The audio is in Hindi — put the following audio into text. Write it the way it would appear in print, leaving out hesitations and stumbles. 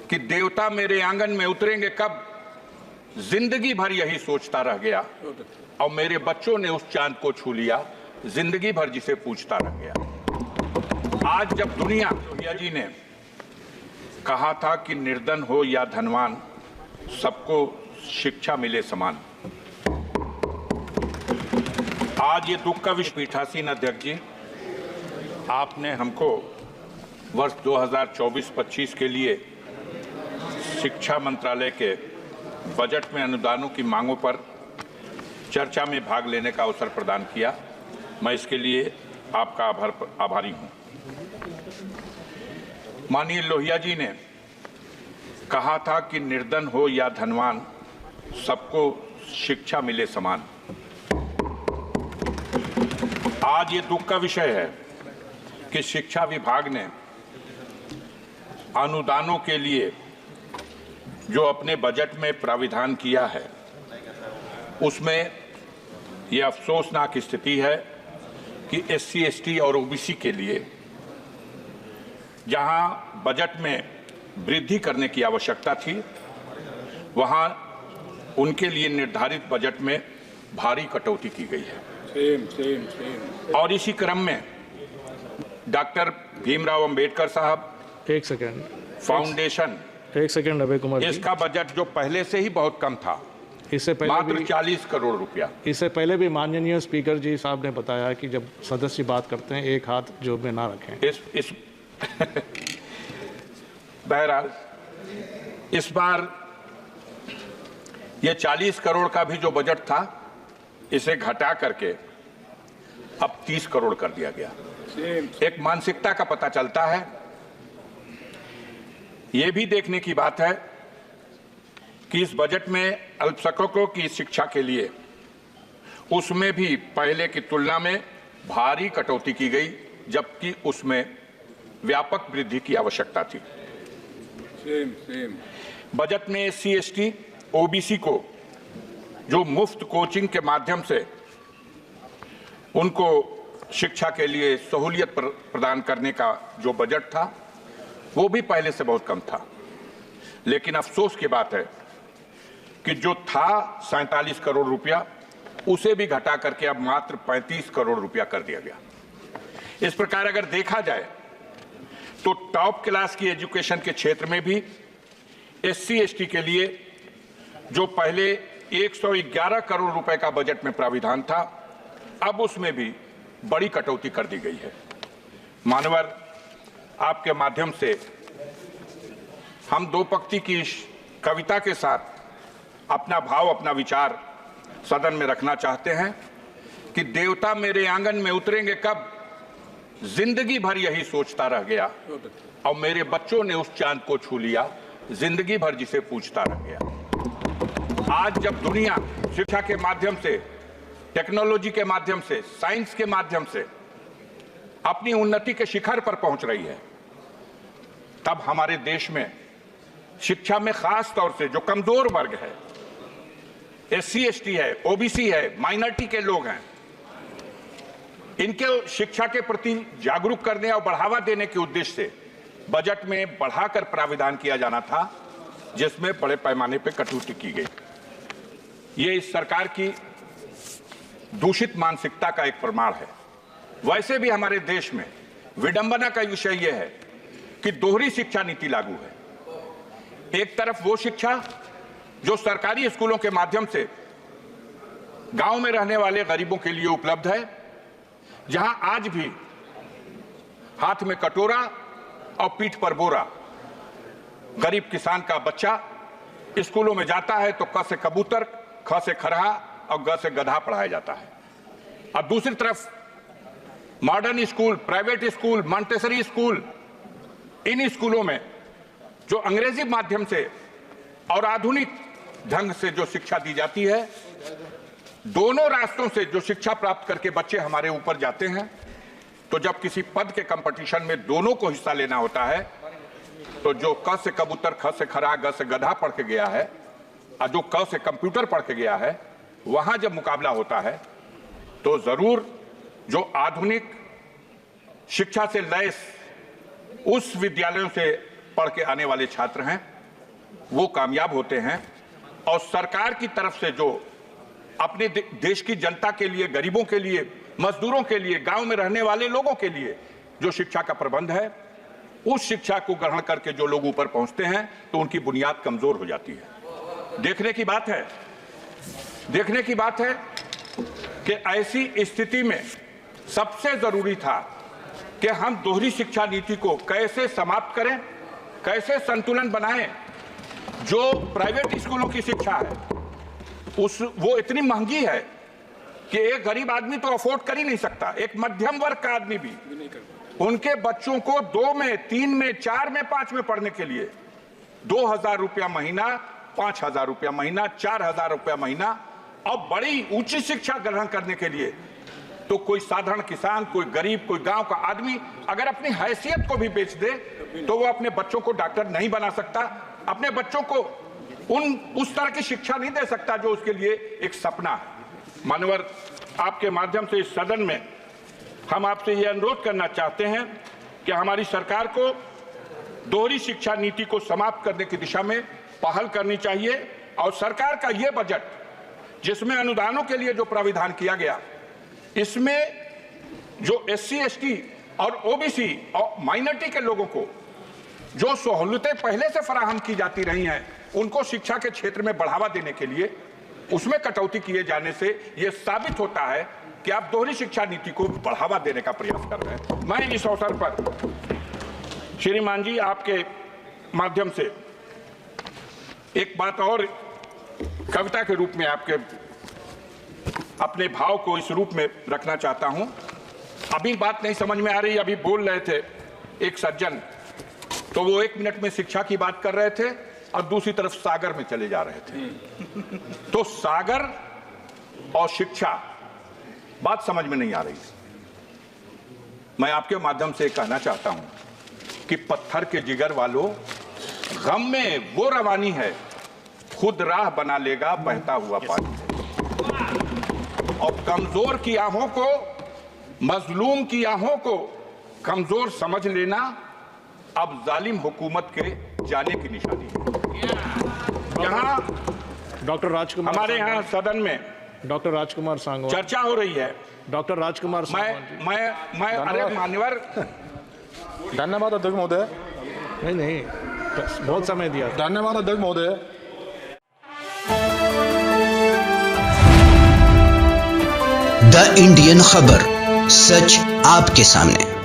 कि देवता मेरे आंगन में उतरेंगे कब, जिंदगी भर यही सोचता रह गया। और मेरे बच्चों ने उस चांद को छू लिया, जिंदगी भर जिसे पूछता रह गया। आज जब दुनिया, लोहिया जी ने कहा था कि निर्धन हो या धनवान, सबको शिक्षा मिले समान। आज ये दुख का विषय, पीठासीन अध्यक्ष जी, आपने हमको वर्ष 2024-25 के लिए शिक्षा मंत्रालय के बजट में अनुदानों की मांगों पर चर्चा में भाग लेने का अवसर प्रदान किया। मैं इसके लिए आपका आभारी हूं। माननीय लोहिया जी ने कहा था कि निर्धन हो या धनवान, सबको शिक्षा मिले समान। आज ये दुख का विषय है कि शिक्षा विभाग ने अनुदानों के लिए जो अपने बजट में प्राविधान किया है, उसमें यह अफसोसनाक स्थिति है कि SC, ST और OBC के लिए जहां बजट में वृद्धि करने की आवश्यकता थी, वहां उनके लिए निर्धारित बजट में भारी कटौती की गई है। और इसी क्रम में डॉक्टर भीमराव अंबेडकर साहब एक सेकंड अभय कुमार जी, इसका बजट जो पहले से ही बहुत कम था, इससे पहले मात्र 40 करोड़ रुपया। इससे पहले भी माननीय स्पीकर जी साहब ने बताया कि जब सदस्य बात करते हैं एक हाथ जेब में ना रखें। इस बहरहाल इस बार ये 40 करोड़ का भी जो बजट था, इसे घटा करके अब 30 करोड़ कर दिया गया। एक मानसिकता का पता चलता है। यह भी देखने की बात है कि इस बजट में अल्पसंख्यकों की शिक्षा के लिए उसमें भी पहले की तुलना में भारी कटौती की गई, जबकि उसमें व्यापक वृद्धि की आवश्यकता थी। बजट में SC, ST, OBC को जो मुफ्त कोचिंग के माध्यम से उनको शिक्षा के लिए सहूलियत प्रदान करने का जो बजट था, वो भी पहले से बहुत कम था। लेकिन अफसोस की बात है कि जो था 47 करोड़ रुपया, उसे भी घटा करके अब मात्र 35 करोड़ रुपया कर दिया गया। इस प्रकार अगर देखा जाए तो टॉप क्लास की एजुकेशन के क्षेत्र में भी SC, ST के लिए जो पहले 111 करोड़ रुपए का बजट में प्राविधान था, अब उसमें भी बड़ी कटौती कर दी गई है। मानवर, आपके माध्यम से हम दो पंक्ति की कविता के साथ अपना भाव, अपना विचार सदन में रखना चाहते हैं कि देवता मेरे आंगन में उतरेंगे कब, जिंदगी भर यही सोचता रह गया। और मेरे बच्चों ने उस चांद को छू लिया, जिंदगी भर जिसे पूछता रह गया। आज जब दुनिया शिक्षा के माध्यम से, टेक्नोलॉजी के माध्यम से, साइंस के माध्यम से अपनी उन्नति के शिखर पर पहुंच रही है, तब हमारे देश में शिक्षा में खास तौर से जो कमजोर वर्ग है, SC, ST है, OBC है, माइनॉरिटी के लोग हैं, इनके शिक्षा के प्रति जागरूक करने और बढ़ावा देने के उद्देश्य से बजट में बढ़ाकर प्राविधान किया जाना था, जिसमें बड़े पैमाने पर कटौती की गई। ये इस सरकार की दूषित मानसिकता का एक प्रमाण है। वैसे भी हमारे देश में विडंबना का विषय यह है कि दोहरी शिक्षा नीति लागू है। एक तरफ वो शिक्षा जो सरकारी स्कूलों के माध्यम से गांव में रहने वाले गरीबों के लिए उपलब्ध है, जहां आज भी हाथ में कटोरा और पीठ पर बोरा गरीब किसान का बच्चा स्कूलों में जाता है तो क से कबूतर, ख से खरहा और ग से गधा पढ़ाया जाता है। और दूसरी तरफ modern school, private school, Montessori school, इन स्कूलों में जो अंग्रेजी माध्यम से और आधुनिक ढंग से जो शिक्षा दी जाती है, दोनों रास्तों से जो शिक्षा प्राप्त करके बच्चे हमारे ऊपर जाते हैं, तो जब किसी पद के कंपटीशन में दोनों को हिस्सा लेना होता है, तो जो क से कबूतर, ख से खरहा, ग से गधा पढ़ के गया है और जो क से कंप्यूटर पढ़ के गया है, वहां जब मुकाबला होता है तो जरूर जो आधुनिक शिक्षा से लैस उस विद्यालयों से पढ़ के आने वाले छात्र हैं, वो कामयाब होते हैं। और सरकार की तरफ से जो अपने देश की जनता के लिए, गरीबों के लिए, मजदूरों के लिए, गांव में रहने वाले लोगों के लिए जो शिक्षा का प्रबंध है, उस शिक्षा को ग्रहण करके जो लोग ऊपर पहुंचते हैं तो उनकी बुनियाद कमजोर हो जाती है। देखने की बात है कि ऐसी स्थिति में सबसे जरूरी था कि हम दोहरी शिक्षा नीति को कैसे समाप्त करें, कैसे संतुलन बनाएं। जो प्राइवेट स्कूलों की शिक्षा है वो इतनी महंगी है कि एक गरीब आदमी तो अफोर्ड कर ही नहीं सकता, एक मध्यम वर्ग का आदमी भी उनके बच्चों को 2 में, 3 में, 4 में, 5 में पढ़ने के लिए 2,000 रुपया महीना, 5,000 रुपया महीना, 4,000 रुपया महीना, और बड़ी ऊंची शिक्षा ग्रहण करने के लिए तो कोई साधारण किसान, कोई गरीब, कोई गांव का आदमी अगर अपनी हैसियत को भी बेच दे तो वो अपने बच्चों को डॉक्टर नहीं बना सकता, अपने बच्चों को उस तरह की शिक्षा नहीं दे सकता जो उसके लिए एक सपना है। मानवर, आपके माध्यम से इस सदन में हम आपसे यह अनुरोध करना चाहते हैं कि हमारी सरकार को दोहरी शिक्षा नीति को समाप्त करने की दिशा में पहल करनी चाहिए। और सरकार का यह बजट जिसमें अनुदानों के लिए जो प्राविधान किया गया, इसमें जो SC, ST और OBC और माइनॉरिटी के लोगों को जो सहूलतें पहले से फराहम की जाती रही हैं, उनको शिक्षा के क्षेत्र में बढ़ावा देने के लिए उसमें कटौती किए जाने से यह साबित होता है कि आप दोहरी शिक्षा नीति को बढ़ावा देने का प्रयास कर रहे हैं। मैं इस अवसर पर श्रीमान जी आपके माध्यम से एक बात और कविता के रूप में आपके अपने भाव को इस रूप में रखना चाहता हूं। अभी बात नहीं समझ में आ रही, अभी बोल रहे थे एक सज्जन, तो वो 1 मिनट में शिक्षा की बात कर रहे थे और दूसरी तरफ सागर में चले जा रहे थे। तो सागर और शिक्षा बात समझ में नहीं आ रही। मैं आपके माध्यम से कहना चाहता हूं कि पत्थर के जिगर वालों, गम में वो रवानी है, खुद राह बना लेगा बहता हुआ पानी। और कमजोर की आहों को, मजलूम की आहों को कमजोर समझ लेना अब जालिम हुकूमत के जाने की निशानी है। यहाँ डॉक्टर राजकुमार, हमारे यहाँ सदन में डॉक्टर राजकुमार सांगवान चर्चा हो रही है। डॉक्टर राजकुमार सांगवान मैं अरे मान्यवर, धन्यवाद अध्यक्ष महोदय। नहीं, बहुत समय दिया। धन्यवाद अध्यक्ष महोदय। द इंडियन खबर, सच आपके सामने।